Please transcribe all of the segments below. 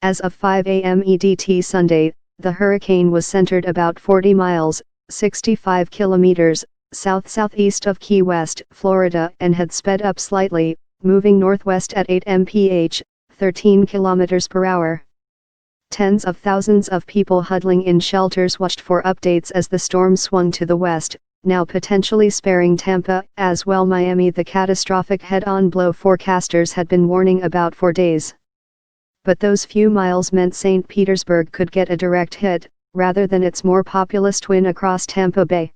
As of 5 a.m. EDT Sunday, the hurricane was centered about 40 miles, 65 kilometers, south-southeast of Key West, Florida, and had sped up slightly, moving northwest at 8 mph, 13 kilometers per hour. Tens of thousands of people huddling in shelters watched for updates as the storm swung to the west, now potentially sparing Tampa, as well Miami, the catastrophic head-on blow forecasters had been warning about for days. But those few miles meant St. Petersburg could get a direct hit, rather than its more populous twin across Tampa Bay.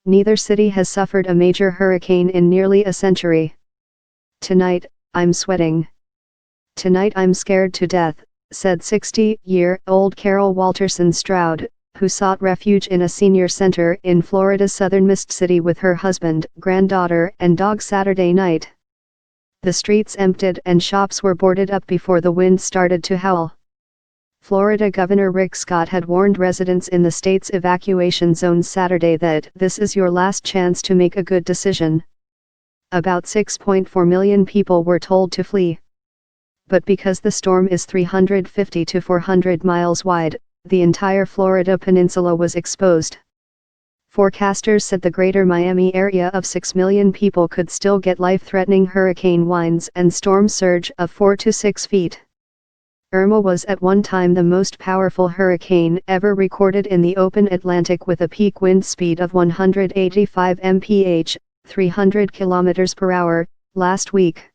Neither city has suffered a major hurricane in nearly a century. "Tonight, I'm sweating. Tonight I'm scared to death," said 60-year-old Carol Walterson Stroud, who sought refuge in a senior center in Florida's southernmost city with her husband, granddaughter, and dog Saturday night. The streets emptied and shops were boarded up before the wind started to howl. Florida Governor Rick Scott had warned residents in the state's evacuation zones Saturday that this is your last chance to make a good decision. About 6.4 million people were told to flee. But because the storm is 350 to 400 miles wide, the entire Florida peninsula was exposed. Forecasters said the greater Miami area of 6 million people could still get life-threatening hurricane winds and storm surge of 4 to 6 feet. Irma was at one time the most powerful hurricane ever recorded in the open Atlantic with a peak wind speed of 185 mph, 300 km per hour, last week.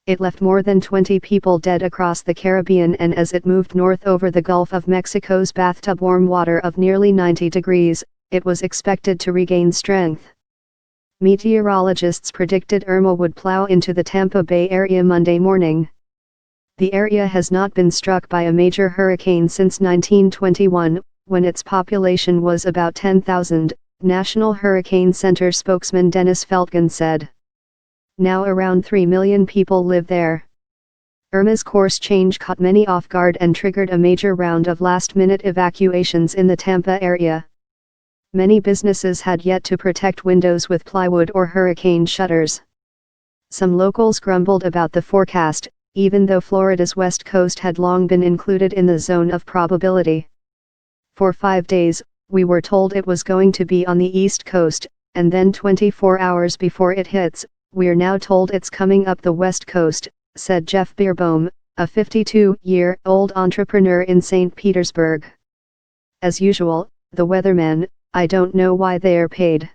It left more than 20 people dead across the Caribbean, and as it moved north over the Gulf of Mexico's bathtub warm water of nearly 90 degrees, it was expected to regain strength. Meteorologists predicted Irma would plow into the Tampa Bay area Monday morning. The area has not been struck by a major hurricane since 1921, when its population was about 10,000, National Hurricane Center spokesman Dennis Feltgen said. Now around 3 million people live there. Irma's course change caught many off guard and triggered a major round of last-minute evacuations in the Tampa area. Many businesses had yet to protect windows with plywood or hurricane shutters. Some locals grumbled about the forecast, even though Florida's west coast had long been included in the zone of probability. For 5 days, we were told it was going to be on the east coast, and then 24 hours before it hits, we're now told it's coming up the west coast, said Jeff Beerbohm, a 52-year-old entrepreneur in St. Petersburg. As usual, the weathermen, I don't know why they're paid.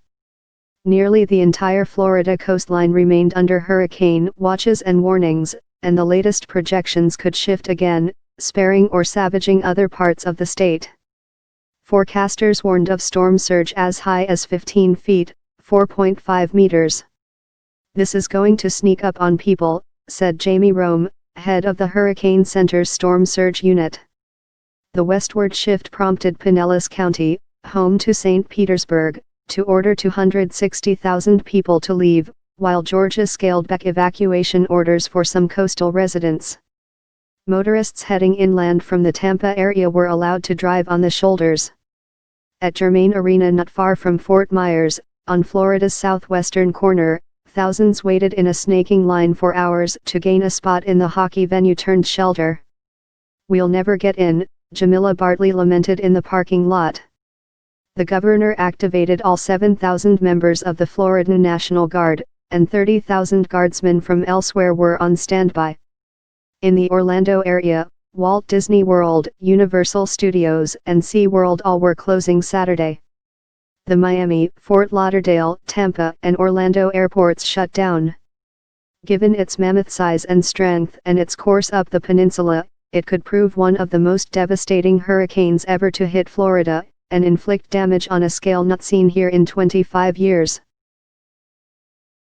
Nearly the entire Florida coastline remained under hurricane watches and warnings, and the latest projections could shift again, sparing or savaging other parts of the state. Forecasters warned of storm surge as high as 15 feet, 4.5 meters. "This is going to sneak up on people," said Jamie Rome, head of the Hurricane Center's Storm Surge Unit. The westward shift prompted Pinellas County, home to St. Petersburg, to order 260,000 people to leave, while Georgia scaled back evacuation orders for some coastal residents. Motorists heading inland from the Tampa area were allowed to drive on the shoulders. At Germain Arena not far from Fort Myers, on Florida's southwestern corner, thousands waited in a snaking line for hours to gain a spot in the hockey venue turned shelter. "We'll never get in," Jamila Bartley lamented in the parking lot. The governor activated all 7,000 members of the Florida National Guard, and 30,000 guardsmen from elsewhere were on standby. In the Orlando area, Walt Disney World, Universal Studios, and SeaWorld all were closing Saturday. The Miami, Fort Lauderdale, Tampa, and Orlando airports shut down. Given its mammoth size and strength and its course up the peninsula, it could prove one of the most devastating hurricanes ever to hit Florida, and inflict damage on a scale not seen here in 25 years.